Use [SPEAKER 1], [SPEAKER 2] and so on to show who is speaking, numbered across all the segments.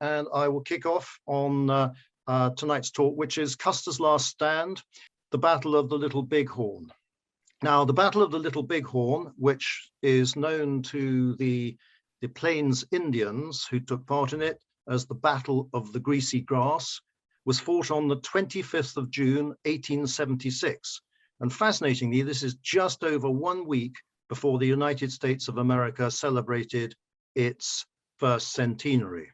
[SPEAKER 1] and I will kick off on tonight's talk, which is Custer's Last Stand, the Battle of the Little Bighorn. Now, the Battle of the Little Bighorn, which is known to the Plains Indians who took part in it as the Battle of the Greasy Grass, was fought on the 25th of June, 1876. And fascinatingly, this is just over 1 week before the United States of America celebrated its first centenary.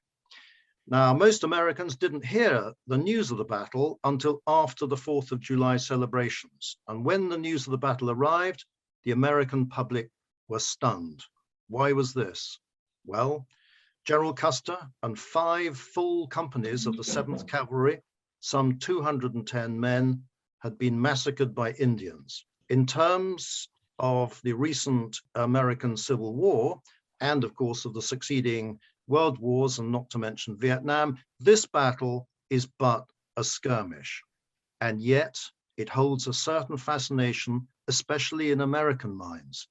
[SPEAKER 1] Now, most Americans didn't hear the news of the battle until after the 4th of July celebrations. And when the news of the battle arrived, the American public was stunned. Why was this? Well, General Custer and 5 full companies of the 7th Cavalry, some 210 men, had been massacred by Indians. In terms of the recent American Civil War, and of course of the succeeding world wars, and not to mention Vietnam, this battle is but a skirmish. And yet it holds a certain fascination, especially in American minds.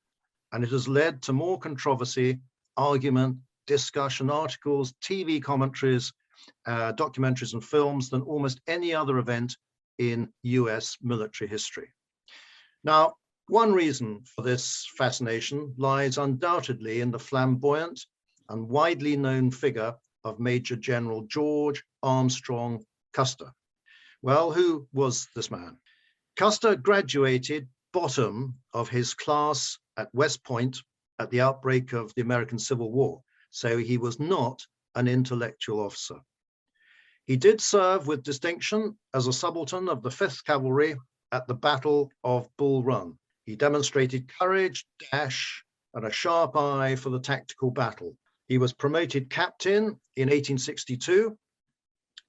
[SPEAKER 1] And it has led to more controversy, argument, discussion, articles, TV commentaries, documentaries and films than almost any other event in US military history. Now, one reason for this fascination lies undoubtedly in the flamboyant and widely known figure of Major General George Armstrong Custer. Well, who was this man? Custer graduated bottom of his class at West Point at the outbreak of the American Civil War, so he was not an intellectual officer. He did serve with distinction as a subaltern of the 5th Cavalry at the Battle of Bull Run. He demonstrated courage, dash, and a sharp eye for the tactical battle. He was promoted captain in 1862,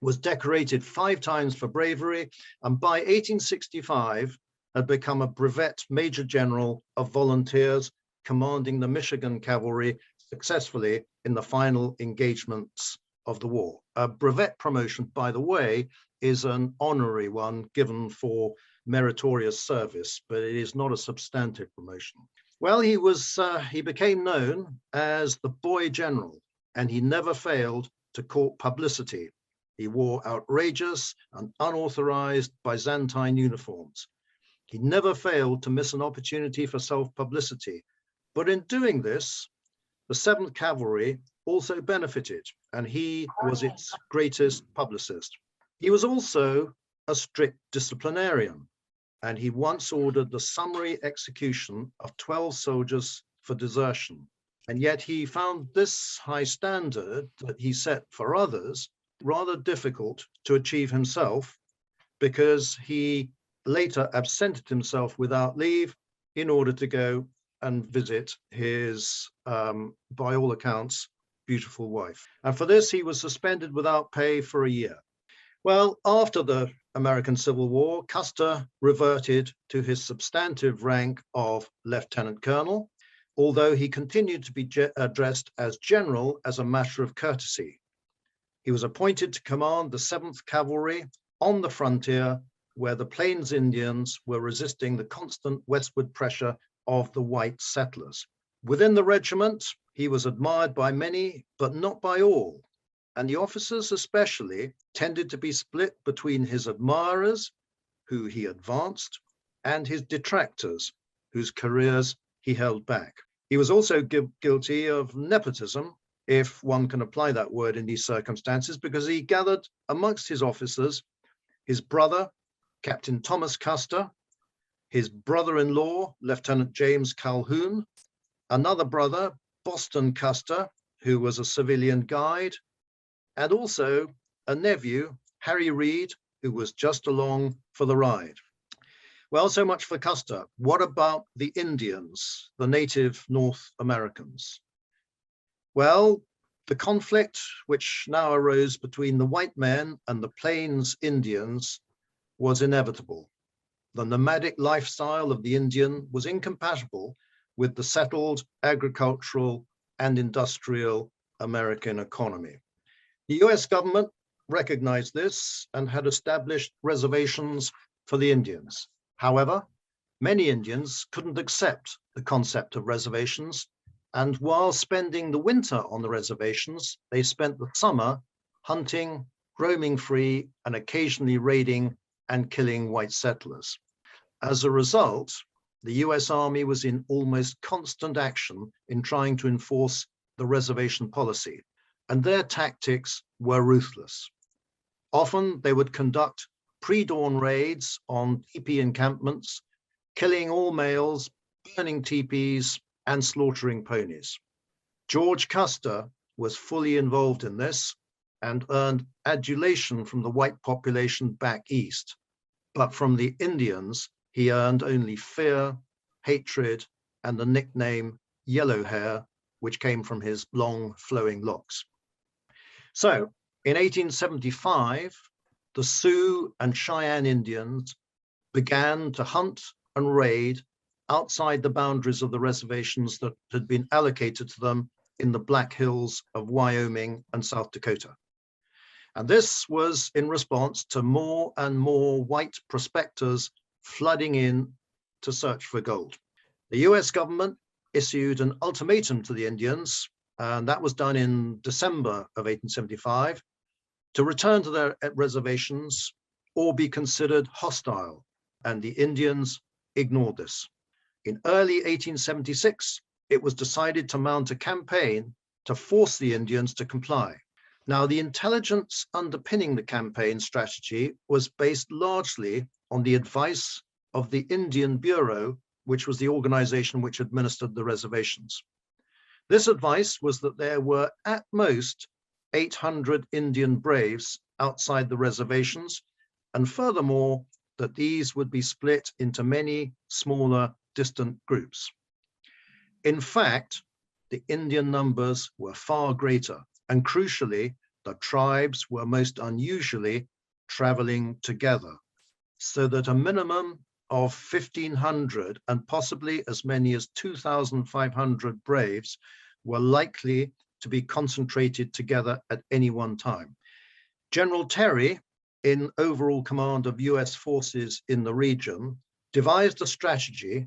[SPEAKER 1] was decorated 5 times for bravery, and by 1865 had become a brevet major general of volunteers, commanding the Michigan Cavalry successfully in the final engagements of the war. A brevet promotion, by the way, is an honorary one given for meritorious service, but it is not a substantive promotion. Well, he became known as the Boy General, and he never failed to court publicity. He wore outrageous and unauthorized Byzantine uniforms. He never failed to miss an opportunity for self-publicity. But in doing this, the 7th Cavalry also benefited, and he was its greatest publicist. He was also a strict disciplinarian, and he once ordered the summary execution of 12 soldiers for desertion. And yet he found this high standard that he set for others rather difficult to achieve himself, because he later absented himself without leave in order to go and visit his, by all accounts, beautiful wife. And for this, he was suspended without pay for a year. Well, after the American Civil War, Custer reverted to his substantive rank of lieutenant colonel, although he continued to be addressed as general as a matter of courtesy. He was appointed to command the 7th Cavalry on the frontier, where the Plains Indians were resisting the constant westward pressure of the white settlers. Within the regiment, he was admired by many, but not by all. And the officers especially tended to be split between his admirers, who he advanced, and his detractors, whose careers he held back. He was also guilty of nepotism, if one can apply that word in these circumstances, because he gathered amongst his officers his brother, Captain Thomas Custer, his brother-in-law, Lieutenant James Calhoun, another brother, Boston Custer, who was a civilian guide, and also a nephew, Harry Reed, who was just along for the ride. Well, so much for Custer. What about the Indians, the native North Americans? Well, the conflict which now arose between the white men and the Plains Indians was inevitable. The nomadic lifestyle of the Indian was incompatible with the settled agricultural and industrial American economy. The US government recognized this and had established reservations for the Indians. However, many Indians couldn't accept the concept of reservations, and while spending the winter on the reservations, they spent the summer hunting, roaming free, and occasionally raiding and killing white settlers. As a result, the US Army was in almost constant action in trying to enforce the reservation policy, and their tactics were ruthless. Often they would conduct pre-dawn raids on teepee encampments, killing all males, burning teepees, and slaughtering ponies. George Custer was fully involved in this and earned adulation from the white population back east, but from the Indians, he earned only fear, hatred, and the nickname Yellow Hair, which came from his long flowing locks. So in 1875, the Sioux and Cheyenne Indians began to hunt and raid outside the boundaries of the reservations that had been allocated to them in the Black Hills of Wyoming and South Dakota. And this was in response to more and more white prospectors flooding in to search for gold. The US government issued an ultimatum to the Indians, and that was done in December of 1875, to return to their reservations or be considered hostile, and the Indians ignored this. In early 1876, it was decided to mount a campaign to force the Indians to comply. Now, the intelligence underpinning the campaign strategy was based largely on the advice of the Indian Bureau, which was the organization which administered the reservations. This advice was that there were at most 800 Indian braves outside the reservations, and furthermore, that these would be split into many smaller, distant groups. In fact, the Indian numbers were far greater, and crucially, the tribes were most unusually traveling together, so that a minimum of 1,500 and possibly as many as 2,500 braves were likely to be concentrated together at any one time. General Terry, in overall command of US forces in the region, devised a strategy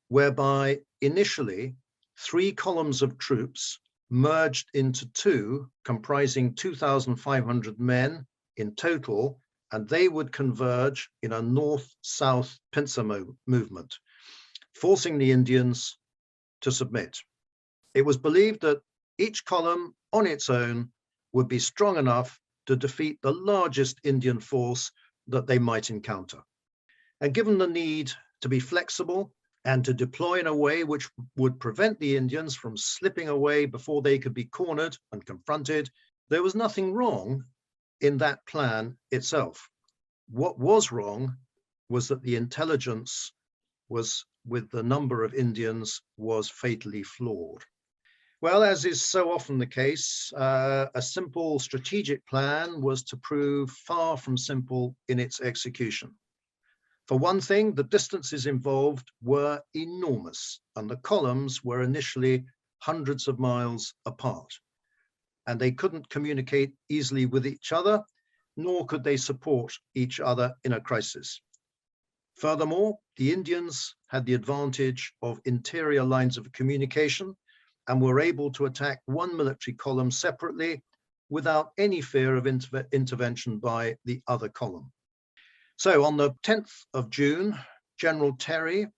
[SPEAKER 1] whereby initially 3 columns of troops merged into 2, comprising 2,500 men in total, and they would converge in a north-south pincer movement, forcing the Indians to submit. It was believed that each column on its own would be strong enough to defeat the largest Indian force that they might encounter. And given the need to be flexible and to deploy in a way which would prevent the Indians from slipping away before they could be cornered and confronted, there was nothing wrong in that plan itself. What was wrong was that the intelligence was, with the number of Indians, was fatally flawed. Well, as is so often the case, a simple strategic plan was to prove far from simple in its execution. For one thing, the distances involved were enormous, and the columns were initially hundreds of miles apart, and they couldn't communicate easily with each other, nor could they support each other in a crisis. Furthermore, the Indians had the advantage of interior lines of communication and were able to attack one military column separately without any fear of intervention by the other column. So on the 10th of June, General Terry,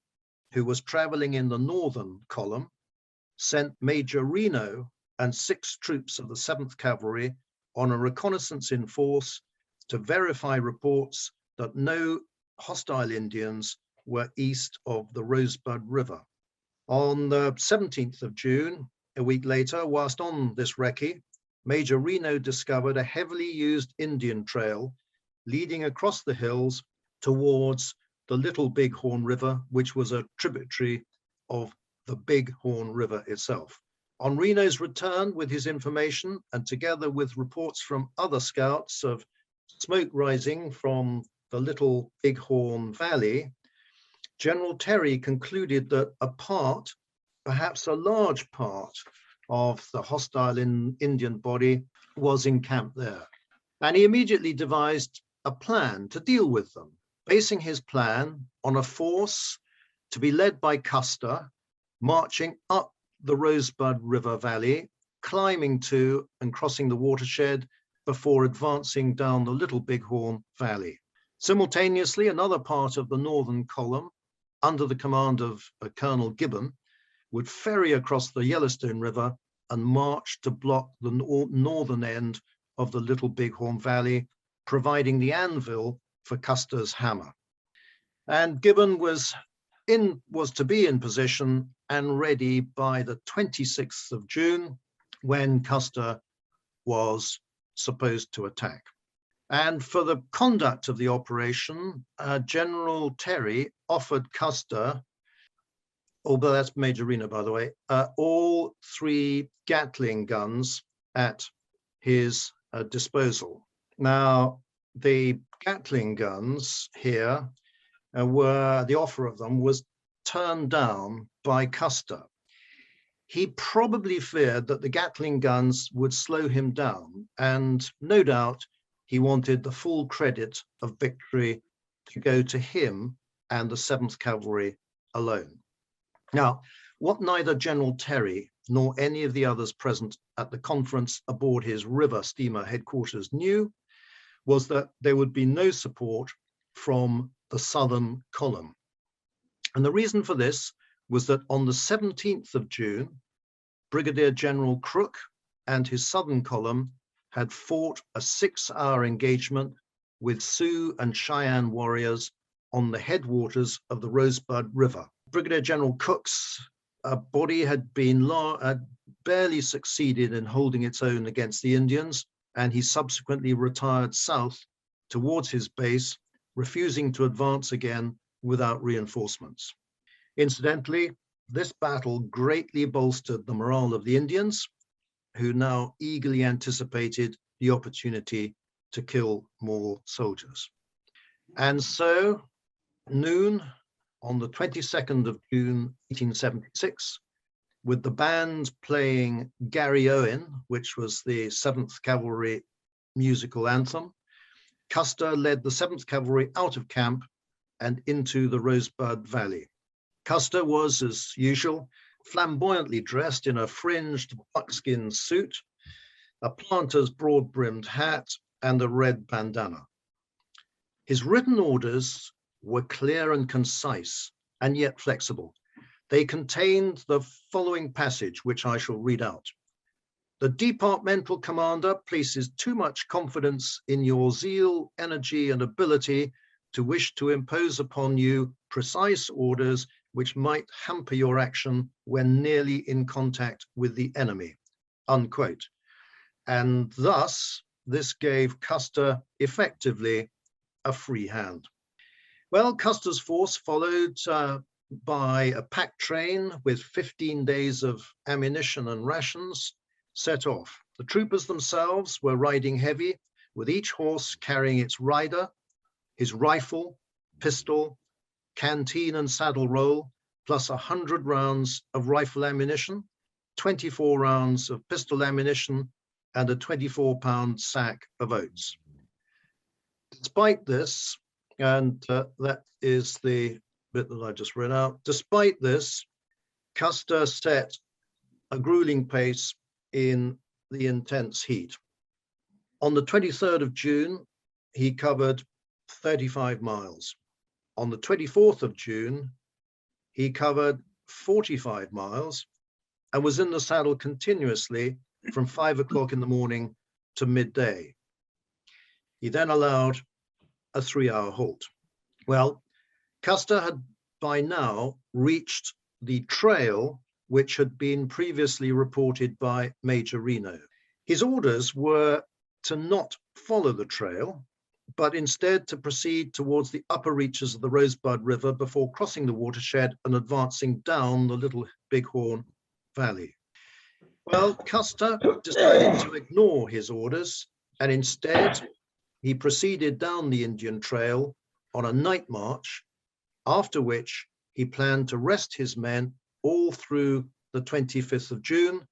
[SPEAKER 1] who was traveling in the northern column, sent Major Reno and 6 troops of the 7th Cavalry on a reconnaissance in force to verify reports that no hostile Indians were east of the Rosebud River. On the 17th of June, a week later, whilst on this recce, Major Reno discovered a heavily used Indian trail leading across the hills towards the Little Bighorn River, which was a tributary of the Bighorn River itself. On Reno's return with his information, and together with reports from other scouts of smoke rising from the Little Bighorn Valley, General Terry concluded that a part, perhaps a large part, of the hostile Indian body was encamped there. And he immediately devised a plan to deal with them, basing his plan on a force to be led by Custer, marching up the Rosebud River Valley, climbing to and crossing the watershed, before advancing down the Little Bighorn Valley. Simultaneously, another part of the northern column, under the command of Colonel Gibbon, would ferry across the Yellowstone River and march to block the northern end of the Little Bighorn Valley, providing the anvil for Custer's hammer. And Gibbon was to be in position and ready by the 26th of June, when Custer was supposed to attack. And for the conduct of the operation, General Terry offered Custer, although that's Major Reno, by the way, all 3 Gatling guns at his disposal. Now, the Gatling guns here the offer of them was turned down by Custer. He probably feared that the Gatling guns would slow him down, and no doubt he wanted the full credit of victory to go to him and the 7th Cavalry alone. Now, what neither General Terry nor any of the others present at the conference aboard his river steamer headquarters knew was that there would be no support from the southern column. And the reason for this was that on the 17th of June, Brigadier General Crook and his southern column had fought a 6-hour engagement with Sioux and Cheyenne warriors on the headwaters of the Rosebud River. Brigadier General Cook's body had barely succeeded in holding its own against the Indians, and he subsequently retired south towards his base, refusing to advance again without reinforcements. Incidentally, this battle greatly bolstered the morale of the Indians, who now eagerly anticipated the opportunity to kill more soldiers. And so, noon on the 22nd of June, 1876, with the band playing Gary Owen, which was the 7th Cavalry musical anthem, Custer led the 7th Cavalry out of camp and into the Rosebud Valley. Custer was, as usual, flamboyantly dressed in a fringed buckskin suit, a planter's broad-brimmed hat, and a red bandana. His written orders were clear and concise, and yet flexible. They contained the following passage, which I shall read out. The departmental commander places too much confidence in your zeal, energy, and ability to wish to impose upon you precise orders which might hamper your action when nearly in contact with the enemy, unquote. And thus, this gave Custer effectively a free hand. Well, Custer's force, followed by a pack train with 15 days of ammunition and rations, set off. The troopers themselves were riding heavy, with each horse carrying its rider, his rifle, pistol, canteen and saddle roll, plus 100 rounds of rifle ammunition, 24 rounds of pistol ammunition, and a 24-pound sack of oats. Despite this, and that is the bit that I just read out, despite this, Custer set a grueling pace in the intense heat. On the 23rd of June, he covered 35 miles. On the 24th of June, he covered 45 miles and was in the saddle continuously from 5 o'clock in the morning to midday. He then allowed a 3-hour halt. Well, Custer had by now reached the trail which had been previously reported by Major Reno. His orders were to not follow the trail, but instead to proceed towards the upper reaches of the Rosebud River before crossing the watershed and advancing down the Little Bighorn Valley. Well, Custer decided to ignore his orders, and instead he proceeded down the Indian Trail on a night march, after which he planned to rest his men all through the 25th of June,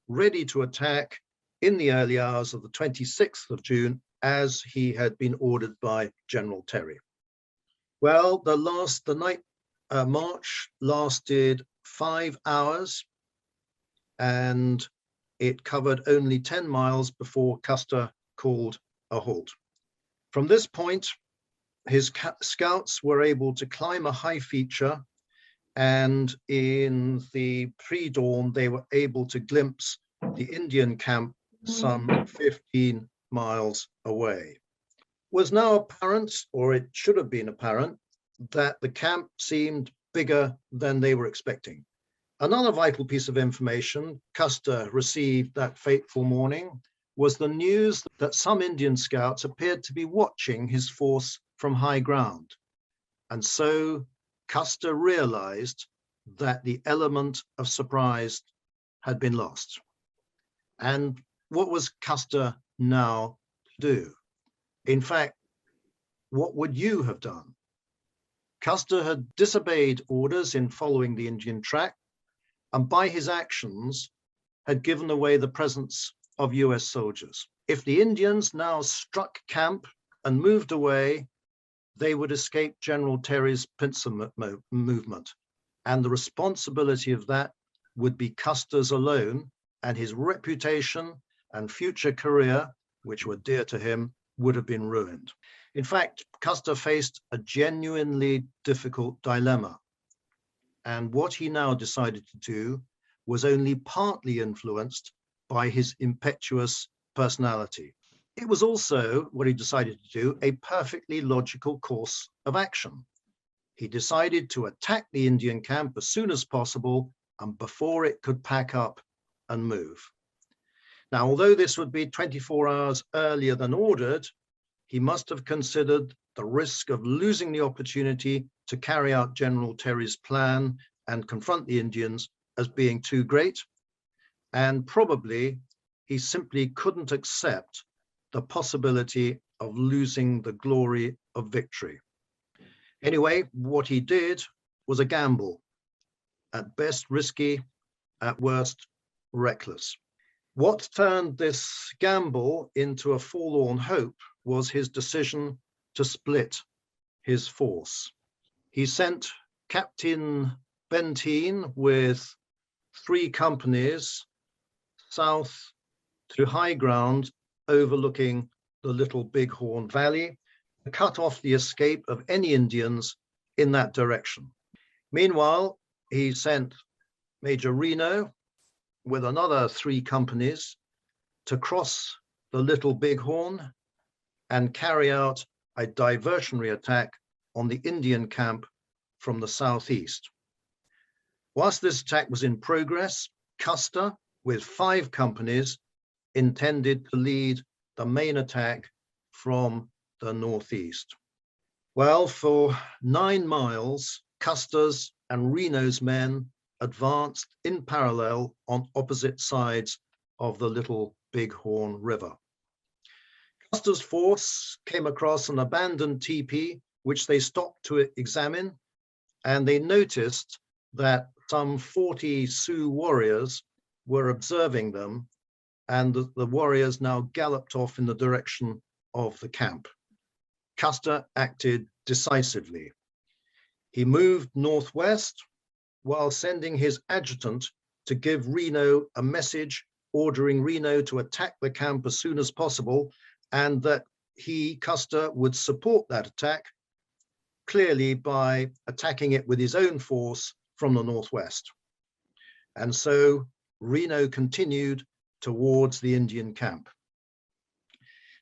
[SPEAKER 1] ready to attack in the early hours of the 26th of June, as he had been ordered by General Terry. Well, the night march lasted 5 hours, and it covered only 10 miles before Custer called a halt. From this point, his scouts were able to climb a high feature, and in the pre-dawn, they were able to glimpse the Indian camp some 15 miles away. It was now apparent, or it should have been apparent, that the camp seemed bigger than they were expecting. Another vital piece of information Custer received that fateful morning was the news that some Indian scouts appeared to be watching his force from high ground. And so Custer realized that the element of surprise had been lost. And what was Custer now to do? In fact, what would you have done? Custer had disobeyed orders in following the Indian track, and by his actions had given away the presence of US soldiers. If the Indians now struck camp and moved away, they would escape General Terry's pincer movement, and the responsibility of that would be Custer's alone, and his reputation and future career, which were dear to him, would have been ruined. In fact, Custer faced a genuinely difficult dilemma. And what he now decided to do was only partly influenced by his impetuous personality. It was also, what he decided to do, a perfectly logical course of action. He decided to attack the Indian camp as soon as possible and before it could pack up and move. Now, although this would be 24 hours earlier than ordered, he must have considered the risk of losing the opportunity to carry out General Terry's plan and confront the Indians as being too great. And probably he simply couldn't accept the possibility of losing the glory of victory. Anyway, what he did was a gamble, at best risky, at worst reckless. What turned this gamble into a forlorn hope was his decision to split his force. He sent Captain Benteen with 3 companies south to high ground overlooking the Little Bighorn Valley to cut off the escape of any Indians in that direction. Meanwhile, he sent Major Reno with another 3 companies to cross the Little Bighorn and carry out a diversionary attack on the Indian camp from the southeast. Whilst this attack was in progress, Custer, with 5 companies, intended to lead the main attack from the northeast. Well, for 9 miles, Custer's and Reno's men advanced in parallel on opposite sides of the Little Bighorn River. Custer's force came across an abandoned teepee, which they stopped to examine, and they noticed that some 40 Sioux warriors were observing them, and the warriors now galloped off in the direction of the camp. Custer acted decisively. He moved northwest while sending his adjutant to give Reno a message ordering Reno to attack the camp as soon as possible, and that he, Custer, would support that attack clearly by attacking it with his own force from the northwest. And so Reno continued towards the Indian camp.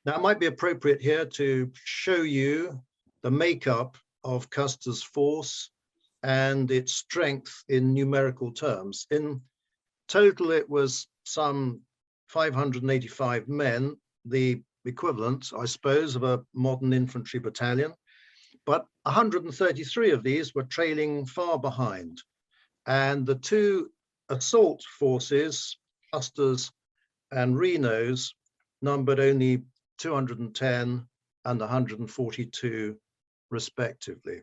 [SPEAKER 1] Now, it might be appropriate here to show you the makeup of Custer's force and its strength in numerical terms. In total, it was some 585 men, the equivalent, I suppose, of a modern infantry battalion, but 133 of these were trailing far behind. And the 2 assault forces, Custer's and Reno's, numbered only 210 and 142 respectively.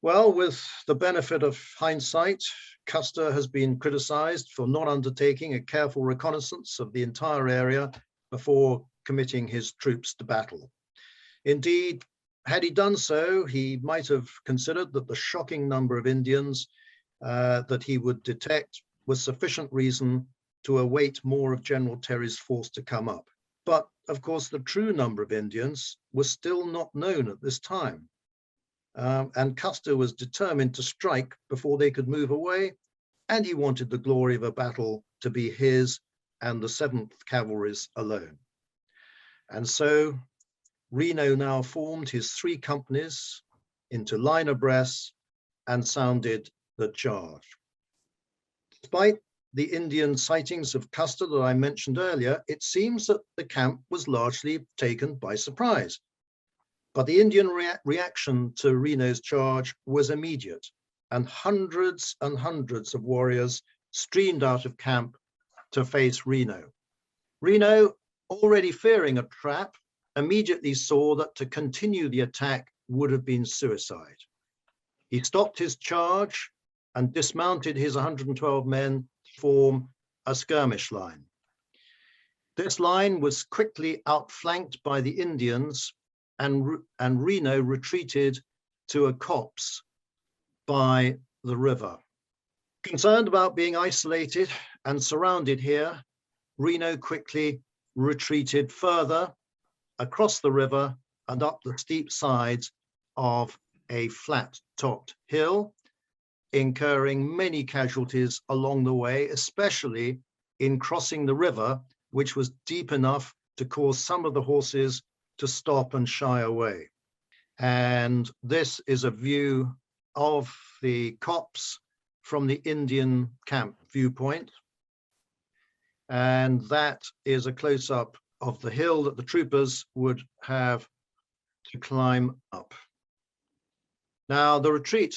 [SPEAKER 1] Well, with the benefit of hindsight, Custer has been criticized for not undertaking a careful reconnaissance of the entire area before committing his troops to battle. Indeed, had he done so, he might have considered that the shocking number of Indians that he would detect was sufficient reason to await more of General Terry's force to come up. But of course, the true number of Indians was still not known at this time. And Custer was determined to strike before they could move away, and he wanted the glory of a battle to be his and the 7th Cavalry's alone. And so Reno now formed his 3 companies into line abreast and sounded the charge. Despite the Indian sightings of Custer that I mentioned earlier, it seems that the camp was largely taken by surprise. But the Indian reaction to Reno's charge was immediate, and hundreds of warriors streamed out of camp to face Reno. Reno, already fearing a trap, immediately saw that to continue the attack would have been suicide. He stopped his charge and dismounted his 112 men to form a skirmish line. This line was quickly outflanked by the Indians, and Reno retreated to a copse by the river. Concerned about being isolated and surrounded here, Reno quickly retreated further across the river and up the steep sides of a flat-topped hill, incurring many casualties along the way, especially in crossing the river, which was deep enough to cause some of the horses to stop and shy away. And this is a view of the copse from the Indian camp viewpoint. And that is a close-up of the hill that the troopers would have to climb up. Now, the retreat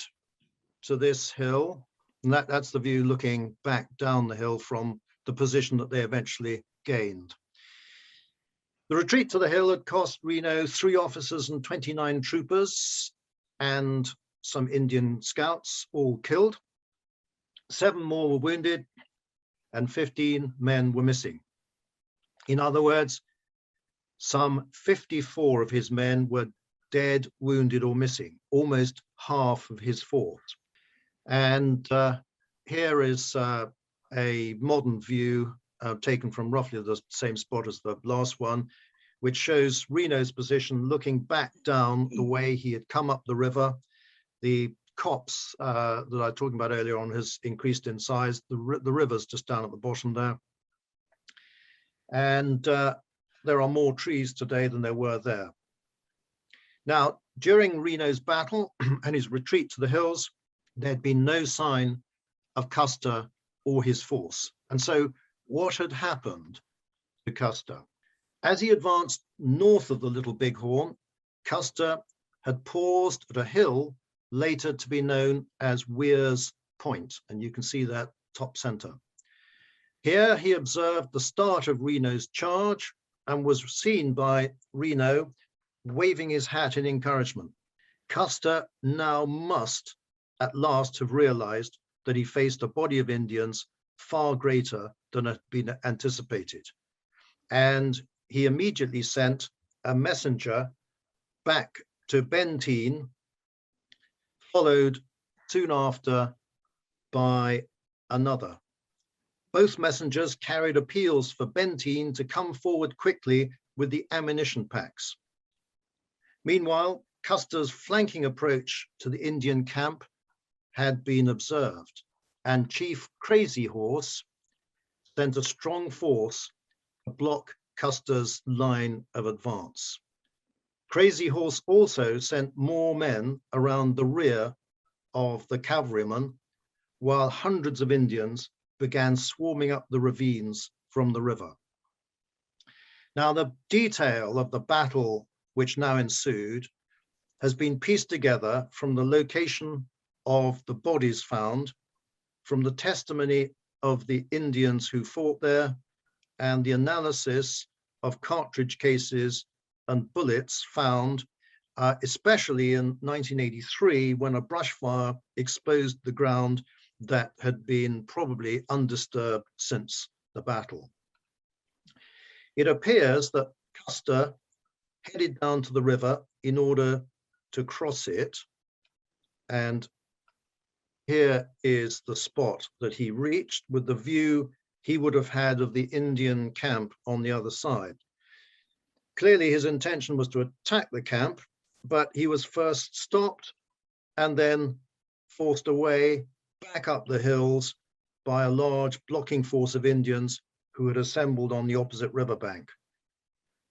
[SPEAKER 1] to this hill, and that's the view looking back down the hill from the position that they eventually gained. The retreat to the hill had cost Reno 3 officers and 29 troopers and some Indian scouts, all killed. 7 more were wounded and 15 men were missing. In other words, some 54 of his men were dead, wounded, or missing, almost half of his force. And here is a modern view taken from roughly the same spot as the last one, which shows Reno's position looking back down the way he had come up the river. The copse that I was talking about earlier on has increased in size. The river's just down at the bottom there. And there are more trees today than there were there. Now, during Reno's battle and his retreat to the hills, there had been no sign of Custer or his force. And so what had happened to Custer? As he advanced north of the Little Bighorn, Custer had paused at a hill later to be known as Weir's Point, and you can see that top center. Here he observed the start of Reno's charge and was seen by Reno waving his hat in encouragement. Custer now must at last have realized that he faced a body of Indians far greater than had been anticipated. And he immediately sent a messenger back to Benteen, followed soon after by another. Both messengers carried appeals for Benteen to come forward quickly with the ammunition packs. Meanwhile, Custer's flanking approach to the Indian camp had been observed, and Chief Crazy Horse sent a strong force to block Custer's line of advance. Crazy Horse also sent more men around the rear of the cavalrymen, while hundreds of Indians began swarming up the ravines from the river. Now, the detail of the battle which now ensued has been pieced together from the location of the bodies found, from the testimony of the Indians who fought there, and the analysis of cartridge cases and bullets found, especially in 1983, when a brush fire exposed the ground that had been probably undisturbed since the battle. It appears that Custer headed down to the river in order to cross it, and here is the spot that he reached with the view he would have had of the Indian camp on the other side. Clearly his intention was to attack the camp, but he was first stopped and then forced away back up the hills by a large blocking force of Indians who had assembled on the opposite riverbank.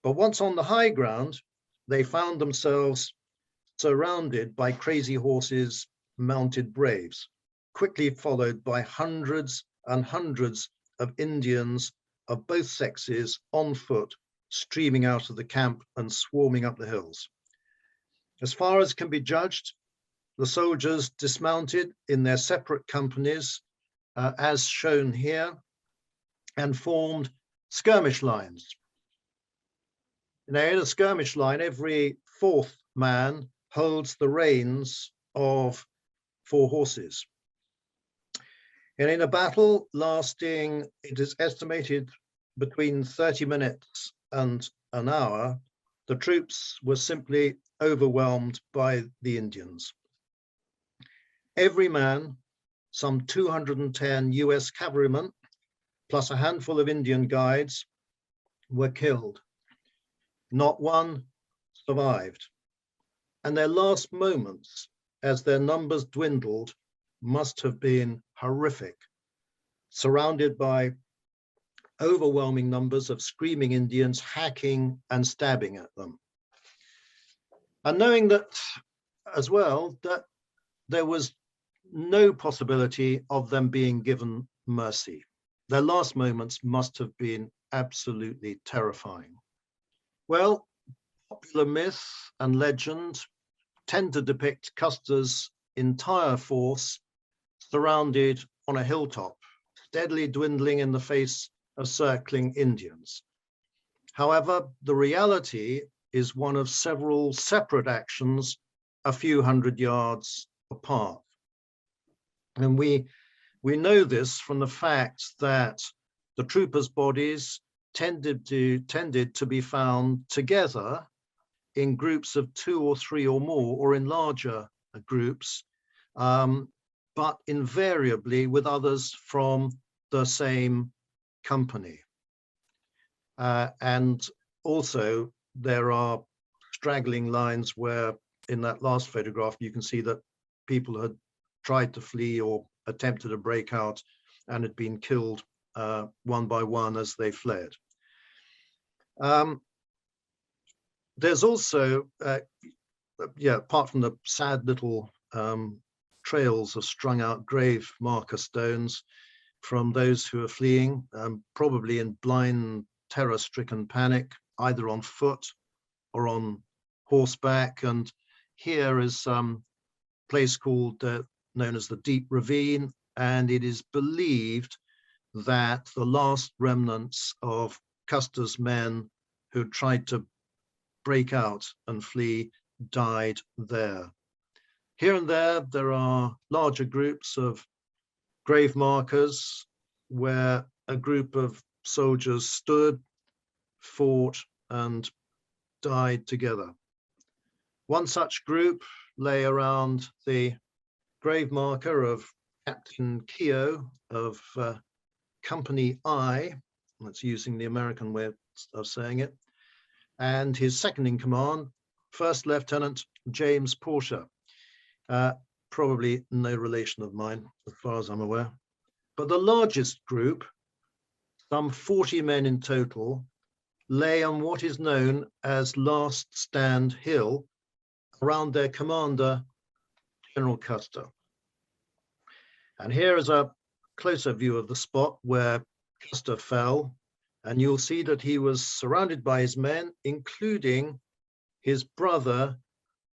[SPEAKER 1] But once on the high ground, they found themselves surrounded by Crazy Horse's mounted braves, quickly followed by hundreds and hundreds of Indians of both sexes on foot, streaming out of the camp and swarming up the hills. As far as can be judged, the soldiers dismounted in their separate companies, as shown here, and formed skirmish lines. Now, in a skirmish line, every fourth man holds the reins of 4 horses. And in a battle lasting, it is estimated, between 30 minutes and an hour, the troops were simply overwhelmed by the Indians. Every man, some 210 US cavalrymen, plus a handful of Indian guides, were killed. Not one survived. And their last moments, as their numbers dwindled, must have been horrific, surrounded by overwhelming numbers of screaming Indians hacking and stabbing at them. And knowing that as well, that there was no possibility of them being given mercy. Their last moments must have been absolutely terrifying. Well, popular myth and legend tend to depict Custer's entire force surrounded on a hilltop, steadily dwindling in the face of circling Indians. However, the reality is one of several separate actions a few hundred yards apart. And we know this from the fact that the troopers' bodies tended to be found together in groups of 2 or 3 or more, or in larger groups, but invariably with others from the same company. And also there are straggling lines where in that last photograph, you can see that people had tried to flee or attempted to break out and had been killed one by one as they fled. There's also, apart from the sad little trails of strung out grave marker stones from those who are fleeing, probably in blind terror-stricken panic, either on foot or on horseback. And here is a place called, known as the Deep Ravine, and it is believed that the last remnants of Custer's men who tried to break out and flee died there. Here and there are larger groups of grave markers where a group of soldiers stood, fought, and died together. One such group lay around the grave marker of Captain Keogh of Company I, that's using the American way of saying it, and his second in command, First Lieutenant James Porter, probably no relation of mine, as far as I'm aware. But the largest group, some 40 men in total, lay on what is known as Last Stand Hill, around their commander, General Custer. And here is a closer view of the spot where Custer fell, and you'll see that he was surrounded by his men, including his brother,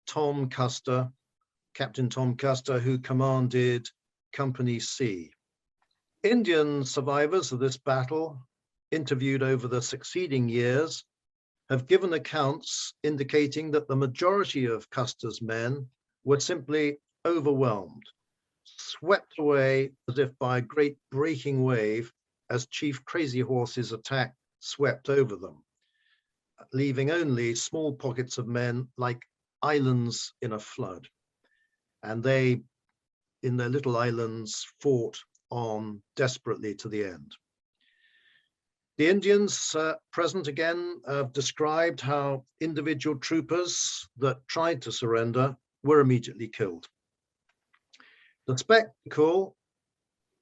[SPEAKER 1] Tom Custer, Captain Tom Custer, who commanded Company C. Indian survivors of this battle, interviewed over the succeeding years, have given accounts indicating that the majority of Custer's men were simply overwhelmed, swept away as if by a great breaking wave as Chief Crazy Horse's attack swept over them, leaving only small pockets of men like islands in a flood. And they, in their little islands, fought on desperately to the end. The Indians present again have described how individual troopers that tried to surrender were immediately killed. The spectacle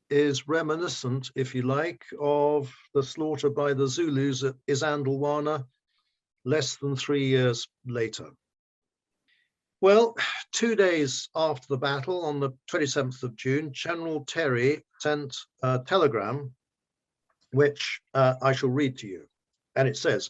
[SPEAKER 1] is reminiscent, if you like, of the slaughter by the Zulus at Isandlwana less than 3 years later. Well, 2 days after the battle, on the 27th of June, General Terry sent a telegram, which I shall read to you. And it says,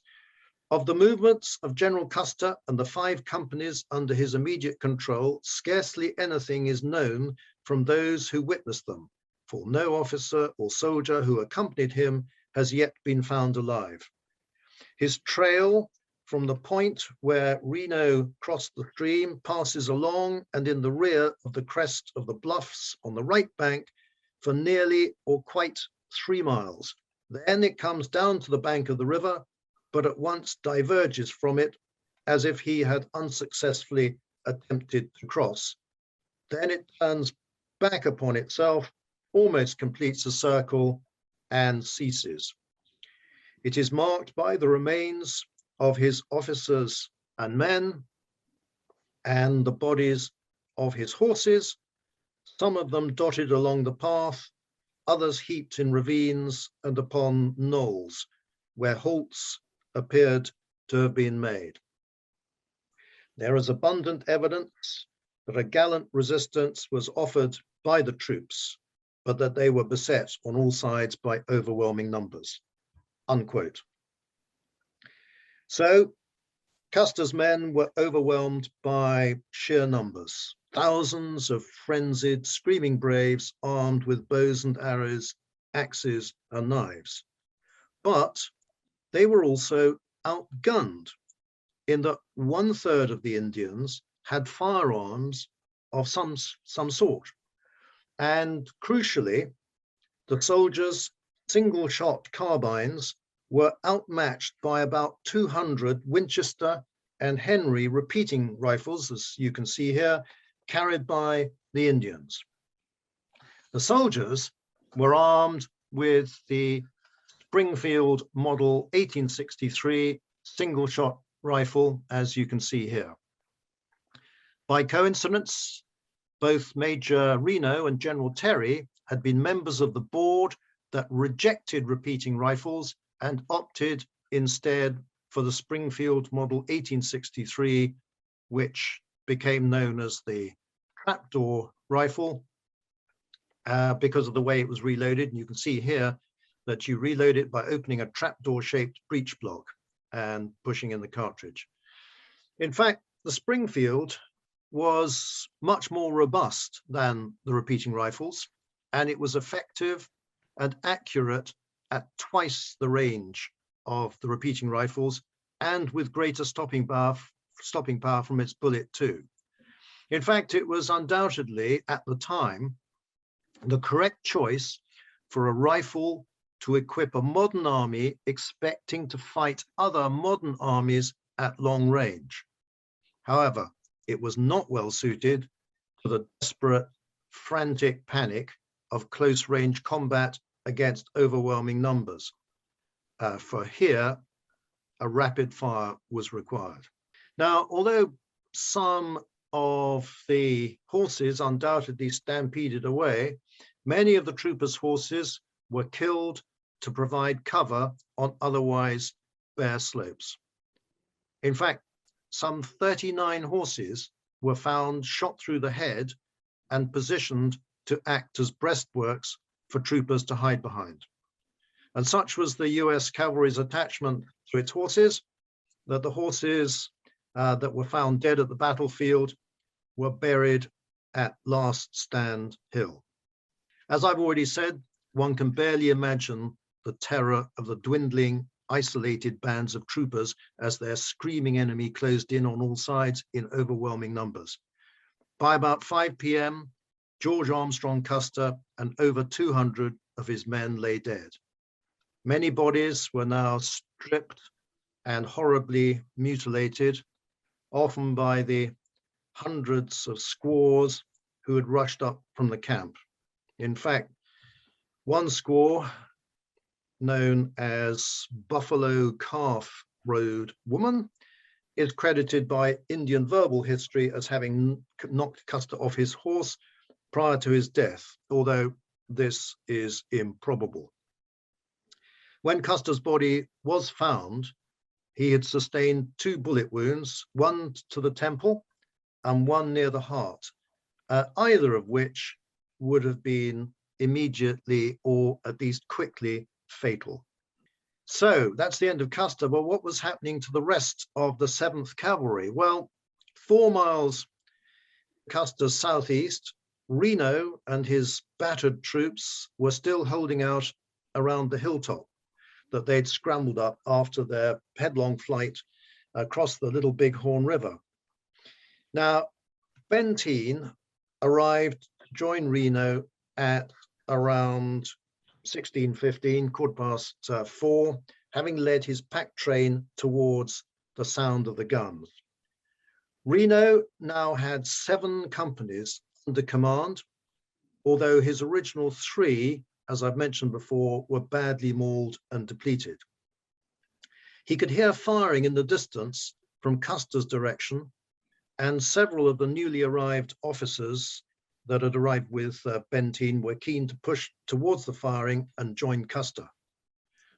[SPEAKER 1] "Of the movements of General Custer and the 5 companies under his immediate control, scarcely anything is known from those who witnessed them, for no officer or soldier who accompanied him has yet been found alive. His trail from the point where Reno crossed the stream passes along and in the rear of the crest of the bluffs on the right bank for nearly or quite 3 miles. Then it comes down to the bank of the river, but at once diverges from it as if he had unsuccessfully attempted to cross. Then it turns back upon itself, almost completes a circle and ceases. It is marked by the remains of his officers and men and the bodies of his horses, some of them dotted along the path, others heaped in ravines and upon knolls where halts appeared to have been made. There is abundant evidence that a gallant resistance was offered by the troops, but that they were beset on all sides by overwhelming numbers," unquote. So Custer's men were overwhelmed by sheer numbers, thousands of frenzied, screaming braves armed with bows and arrows, axes and knives. But they were also outgunned in that 1/3 of the Indians had firearms of some sort. And crucially, the soldiers' single-shot carbines were outmatched by about 200 Winchester and Henry repeating rifles, as you can see here, carried by the Indians. The soldiers were armed with the Springfield Model 1863 single-shot rifle, as you can see here. By coincidence, both Major Reno and General Terry had been members of the board that rejected repeating rifles and opted instead for the Springfield Model 1863, which became known as the trapdoor rifle because of the way it was reloaded. And you can see here that you reload it by opening a trapdoor-shaped breech block and pushing in the cartridge. In fact, the Springfield was much more robust than the repeating rifles, and it was effective and accurate at twice the range of the repeating rifles, and with greater stopping power from its bullet too. In fact, it was undoubtedly at the time the correct choice for a rifle to equip a modern army expecting to fight other modern armies at long range. However, it was not well suited to the desperate, frantic panic of close-range combat against overwhelming numbers. For here, a rapid fire was required. Now, although some of the horses undoubtedly stampeded away, many of the troopers' horses were killed to provide cover on otherwise bare slopes. In fact, some 39 horses were found shot through the head and positioned to act as breastworks for troopers to hide behind. And such was the US cavalry's attachment to its horses that the horses that were found dead at the battlefield were buried at Last Stand Hill. As I've already said, one can barely imagine the terror of the dwindling, isolated bands of troopers as their screaming enemy closed in on all sides in overwhelming numbers. By about 5 p.m., George Armstrong Custer and over 200 of his men lay dead. Many bodies were now stripped and horribly mutilated, often by the hundreds of squaws who had rushed up from the camp. In fact, one squaw known as Buffalo Calf Road Woman, is credited by Indian verbal history as having knocked Custer off his horse prior to his death, although this is improbable. When Custer's body was found, he had sustained 2 bullet wounds, one to the temple and one near the heart, either of which would have been immediately or at least quickly fatal. So that's the end of Custer. Well, what was happening to the rest of the 7th Cavalry? Well, 4 miles Custer's southeast, Reno and his battered troops were still holding out around the hilltop that they'd scrambled up after their headlong flight across the Little Bighorn River. Now, Benteen arrived to join Reno at around 16:15, 4:15, having led his pack train towards the sound of the guns. Reno now had 7 companies under command, although his original 3, as I've mentioned before, were badly mauled and depleted. He could hear firing in the distance from Custer's direction, and several of the newly arrived officers that had arrived with Benteen were keen to push towards the firing and join Custer.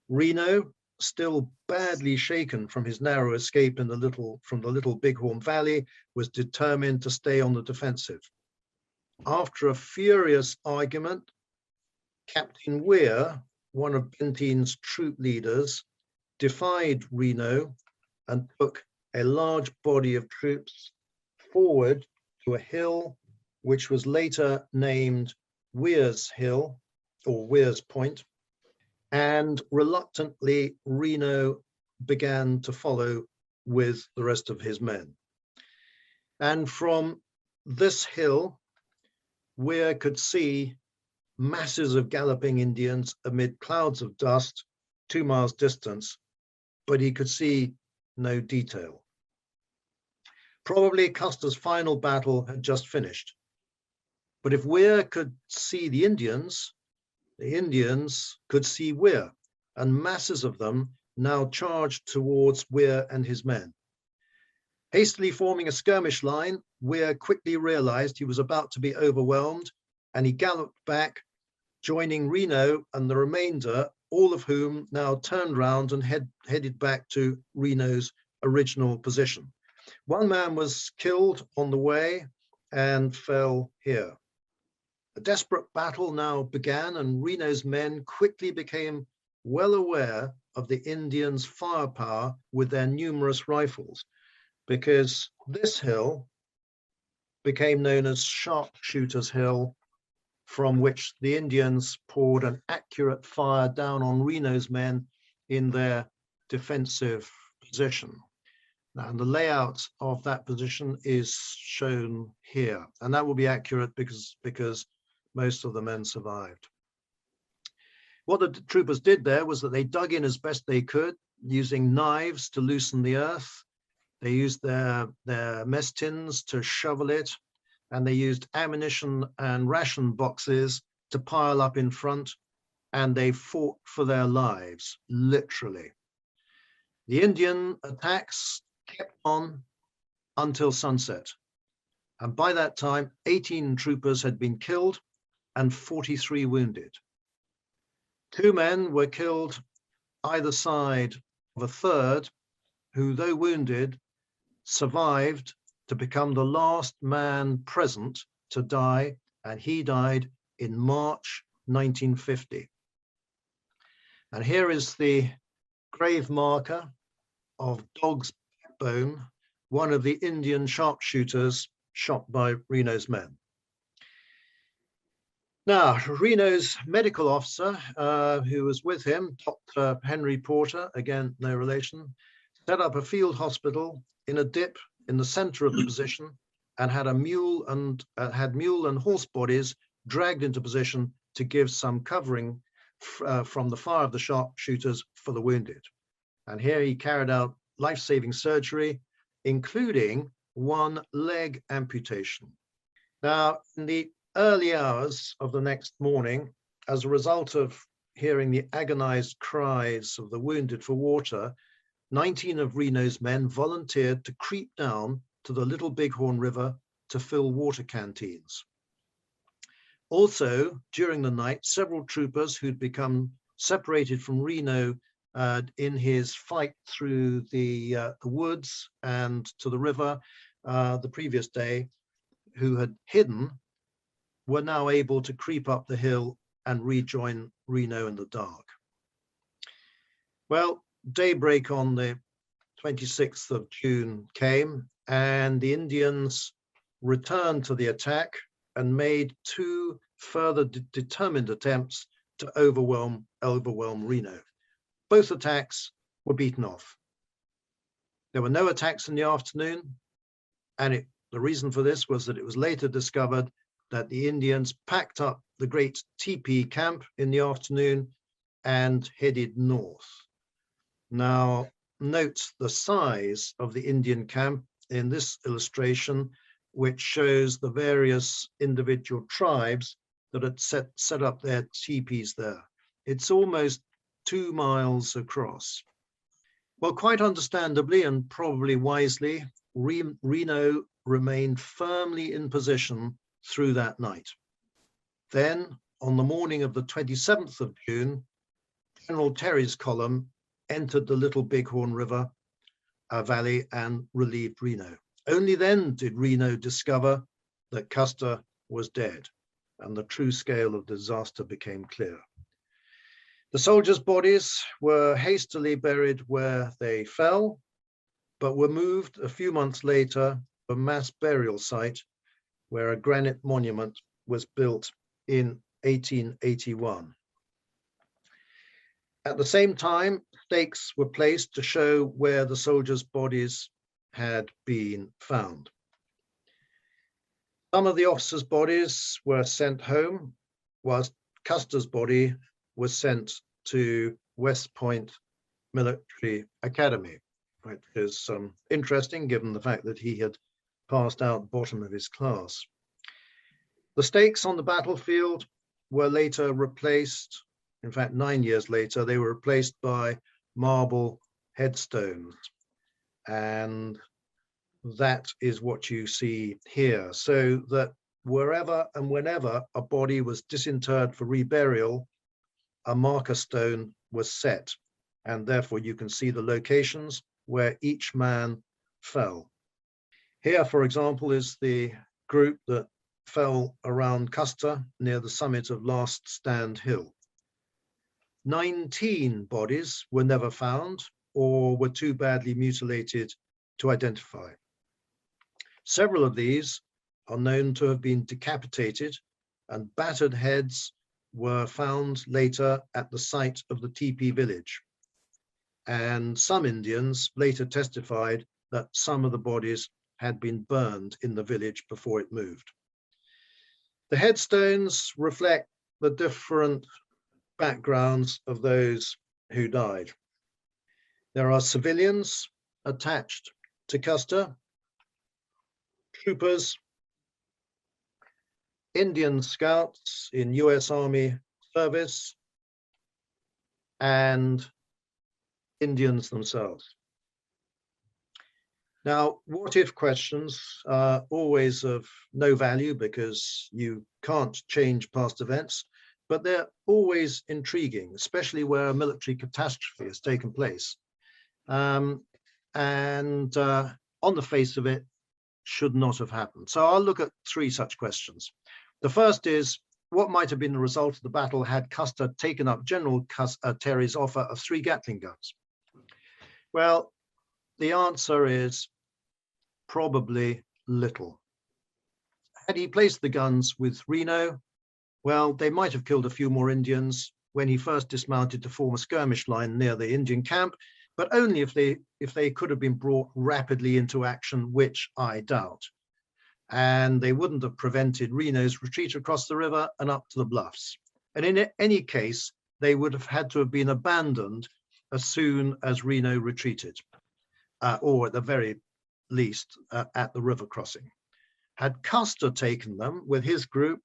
[SPEAKER 1] Reno, still badly shaken from his narrow escape from the Little Bighorn Valley, was determined to stay on the defensive. After a furious argument, Captain Weir, one of Benteen's troop leaders, defied Reno and took a large body of troops forward to a hill which was later named Weir's Hill or Weir's Point, and reluctantly Reno began to follow with the rest of his men. And from this hill, Weir could see masses of galloping Indians amid clouds of dust 2 miles distance, but he could see no detail. Probably Custer's final battle had just finished. But if Weir could see the Indians could see Weir, and masses of them now charged towards Weir and his men. Hastily forming a skirmish line, Weir quickly realized he was about to be overwhelmed, and he galloped back, joining Reno and the remainder, all of whom now turned round and headed back to Reno's original position. One man was killed on the way and fell here. A desperate battle now began, and Reno's men quickly became well aware of the Indians' firepower with their numerous rifles, because this hill became known as Sharpshooter's Hill, from which the Indians poured an accurate fire down on Reno's men in their defensive position. Now, the layout of that position is shown here, and that will be accurate because most of the men survived. What the troopers did there was that they dug in as best they could, using knives to loosen the earth. They used their mess tins to shovel it, and they used ammunition and ration boxes to pile up in front, and they fought for their lives, literally. The Indian attacks kept on until sunset, and by that time, 18 troopers had been killed and 43 wounded. 2 men were killed either side of a third, who, though wounded, survived to become the last man present to die, and he died in March 1950. And here is the grave marker of Dog's Backbone, one of the Indian sharpshooters shot by Reno's men. Now, Reno's medical officer, who was with him, Dr. Henry Porter, again, no relation, set up a field hospital in a dip in the center of the position, and had mule and horse bodies dragged into position to give some covering from the fire of the sharpshooters for the wounded. And here he carried out life-saving surgery, including 1 leg amputation. Now, in the early hours of the next morning, as a result of hearing the agonized cries of the wounded for water, 19 of Reno's men volunteered to creep down to the Little Bighorn River to fill water canteens. Also, during the night, several troopers who'd become separated from Reno in his fight through the woods and to the river the previous day, who had hidden, were now able to creep up the hill and rejoin Reno in the dark. Well, daybreak on the 26th of June came, and the Indians returned to the attack and made two further determined attempts to overwhelm Reno. Both attacks were beaten off. There were no attacks in the afternoon, and the reason for this was that it was later discovered that the Indians packed up the great teepee camp in the afternoon and headed north. Now, note the size of the Indian camp in this illustration, which shows the various individual tribes that had set up their teepees there. It's almost 2 miles across. Well, quite understandably and probably wisely, Reno remained firmly in position through that night. Then, on the morning of the 27th of June, General Terry's column entered the Little Bighorn River Valley and relieved Reno. Only then did Reno discover that Custer was dead, and the true scale of disaster became clear. The soldiers' bodies were hastily buried where they fell, but were moved a few months later to a mass burial site where a granite monument was built in 1881. At the same time, stakes were placed to show where the soldiers' bodies had been found. Some of the officers' bodies were sent home, whilst Custer's body was sent to West Point Military Academy, which is interesting given the fact that he had passed out bottom of his class. The stakes on the battlefield were later replaced. In fact, 9 years later, they were replaced by marble headstones. And that is what you see here. So that wherever and whenever a body was disinterred for reburial, a marker stone was set. And therefore you can see the locations where each man fell. Here, for example, is the group that fell around Custer near the summit of Last Stand Hill. 19 bodies were never found or were too badly mutilated to identify. Several of these are known to have been decapitated, and battered heads were found later at the site of the teepee village. And some Indians later testified that some of the bodies had been burned in the village before it moved. The headstones reflect the different backgrounds of those who died. There are civilians attached to Custer, troopers, Indian scouts in US Army service, and Indians themselves. Now, what if questions are always of no value because you can't change past events, but they're always intriguing, especially where a military catastrophe has taken place. On the face of it, should not have happened. So I'll look at 3 such questions. The first is, what might have been the result of the battle had Custer taken up General Terry's offer of 3 Gatling guns? Well, the answer is probably little. Had he placed the guns with Reno, well, they might have killed a few more Indians when he first dismounted to form a skirmish line near the Indian camp, but only if they could have been brought rapidly into action, which I doubt. And they wouldn't have prevented Reno's retreat across the river and up to the bluffs. And in any case, they would have had to have been abandoned as soon as Reno retreated, or at the very least at the river crossing. Had Custer taken them with his group,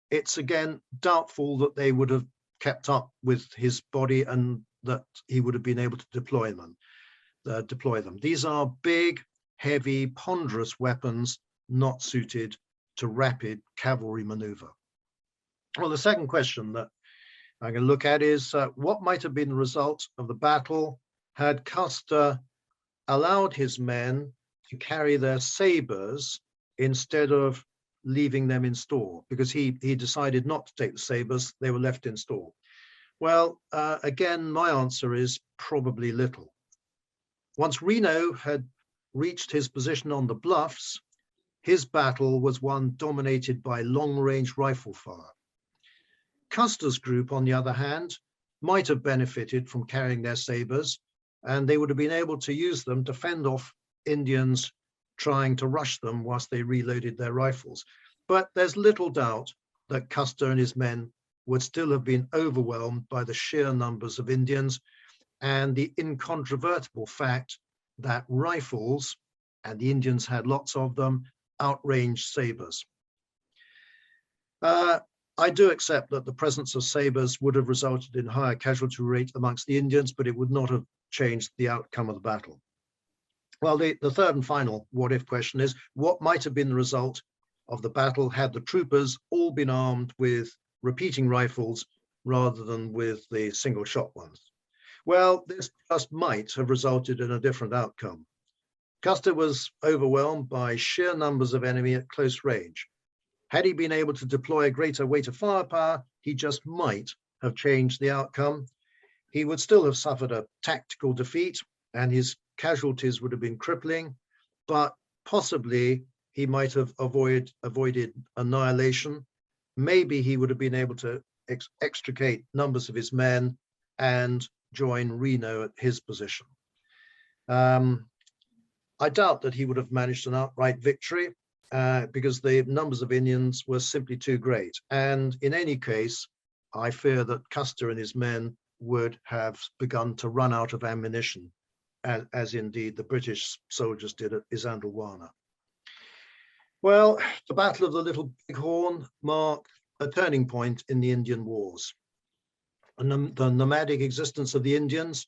[SPEAKER 1] it's again doubtful that they would have kept up with his body and that he would have been able to deploy them. These are big, heavy, ponderous weapons not suited to rapid cavalry maneuver. Well, the second question that I'm going to look at is what might have been the result of the battle had Custer allowed his men to carry their sabers instead of leaving them in store, because he decided not to take the sabers, they were left in store. Well, again, my answer is probably little. Once Reno had reached his position on the bluffs, his battle was one dominated by long-range rifle fire. Custer's group, on the other hand, might have benefited from carrying their sabers, and they would have been able to use them to fend off Indians trying to rush them whilst they reloaded their rifles. But there's little doubt that Custer and his men would still have been overwhelmed by the sheer numbers of Indians and the incontrovertible fact that rifles, and the Indians had lots of them, outranged sabers. I do accept that the presence of sabers would have resulted in higher casualty rate amongst the Indians, but it would not have changed the outcome of the battle. Well, the third and final what-if question is, what might have been the result of the battle had the troopers all been armed with repeating rifles rather than with the single-shot ones? Well, this just might have resulted in a different outcome. Custer was overwhelmed by sheer numbers of enemy at close range. Had he been able to deploy a greater weight of firepower, he just might have changed the outcome. He would still have suffered a tactical defeat and his casualties would have been crippling, but possibly he might have avoided annihilation. Maybe he would have been able to extricate numbers of his men and join Reno at his position. I doubt that he would have managed an outright victory because the numbers of Indians were simply too great. And in any case, I fear that Custer and his men would have begun to run out of ammunition, as indeed the British soldiers did at Isandlwana. Well, the Battle of the Little Bighorn marked a turning point in the Indian Wars. And the nomadic existence of the Indians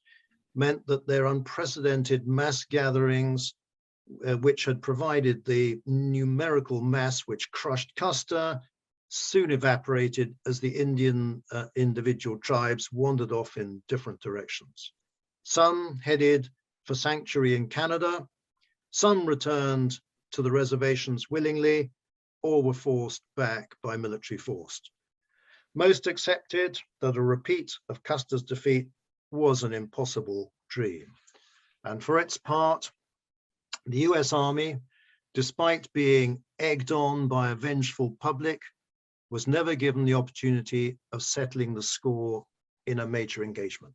[SPEAKER 1] meant that their unprecedented mass gatherings, which had provided the numerical mass which crushed Custer, soon evaporated as the Indian individual tribes wandered off in different directions. Some headed for sanctuary in Canada, some returned to the reservations willingly, or were forced back by military force. Most accepted that a repeat of Custer's defeat was an impossible dream. And for its part, the US Army, despite being egged on by a vengeful public, was never given the opportunity of settling the score in a major engagement.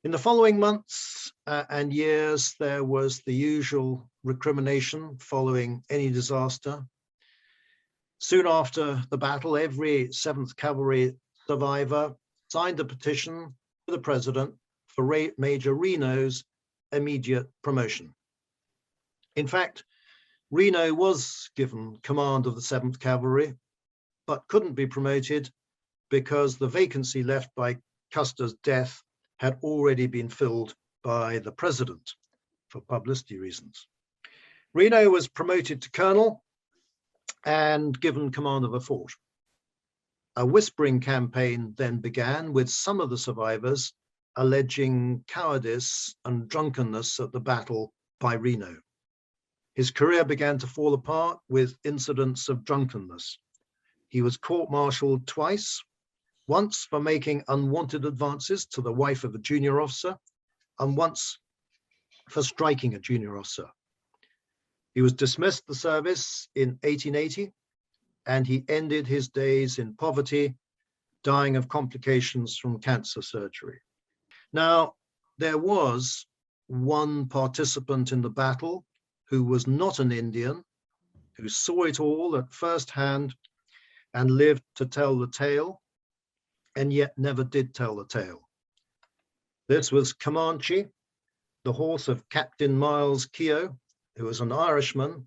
[SPEAKER 1] In the following months and years, there was the usual recrimination following any disaster. Soon after the battle, every 7th Cavalry survivor signed a petition to the president for Major Reno's immediate promotion. In fact, Reno was given command of the 7th Cavalry, but couldn't be promoted because the vacancy left by Custer's death had already been filled by the president for publicity reasons. Reno was promoted to colonel and given command of a fort. A whispering campaign then began, with some of the survivors alleging cowardice and drunkenness at the battle by Reno. His career began to fall apart with incidents of drunkenness. He was court-martialed twice, once for making unwanted advances to the wife of a junior officer, and once for striking a junior officer. He was dismissed the service in 1880, and he ended his days in poverty, dying of complications from cancer surgery. Now, there was one participant in the battle who was not an Indian, who saw it all at first hand and lived to tell the tale, and yet never did tell the tale. This was Comanche, the horse of Captain Miles Keogh, who was an Irishman,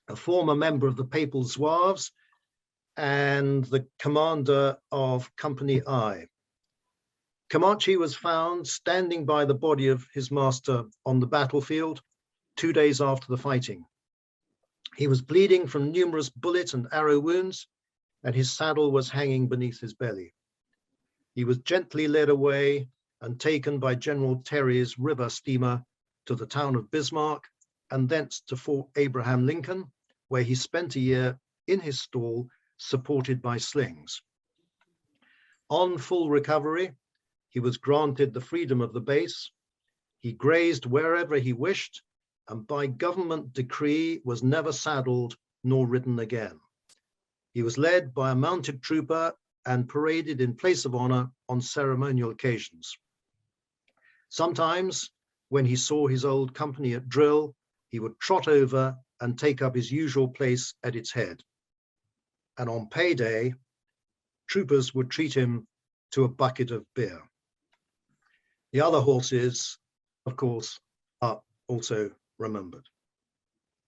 [SPEAKER 1] a former member of the Papal Zouaves, and the commander of Company I, Comanche was found standing by the body of his master on the battlefield 2 days after the fighting. He was bleeding from numerous bullet and arrow wounds, and his saddle was hanging beneath his belly. He was gently led away and taken by General Terry's river steamer to the town of Bismarck, and thence to Fort Abraham Lincoln, where he spent a year in his stall, supported by slings. On full recovery, he was granted the freedom of the base. He grazed wherever he wished, and by government decree was never saddled nor ridden again. He was led by a mounted trooper and paraded in place of honor on ceremonial occasions. Sometimes, when he saw his old company at drill, he would trot over and take up his usual place at its head. And on payday, troopers would treat him to a bucket of beer. The other horses, of course, are also remembered.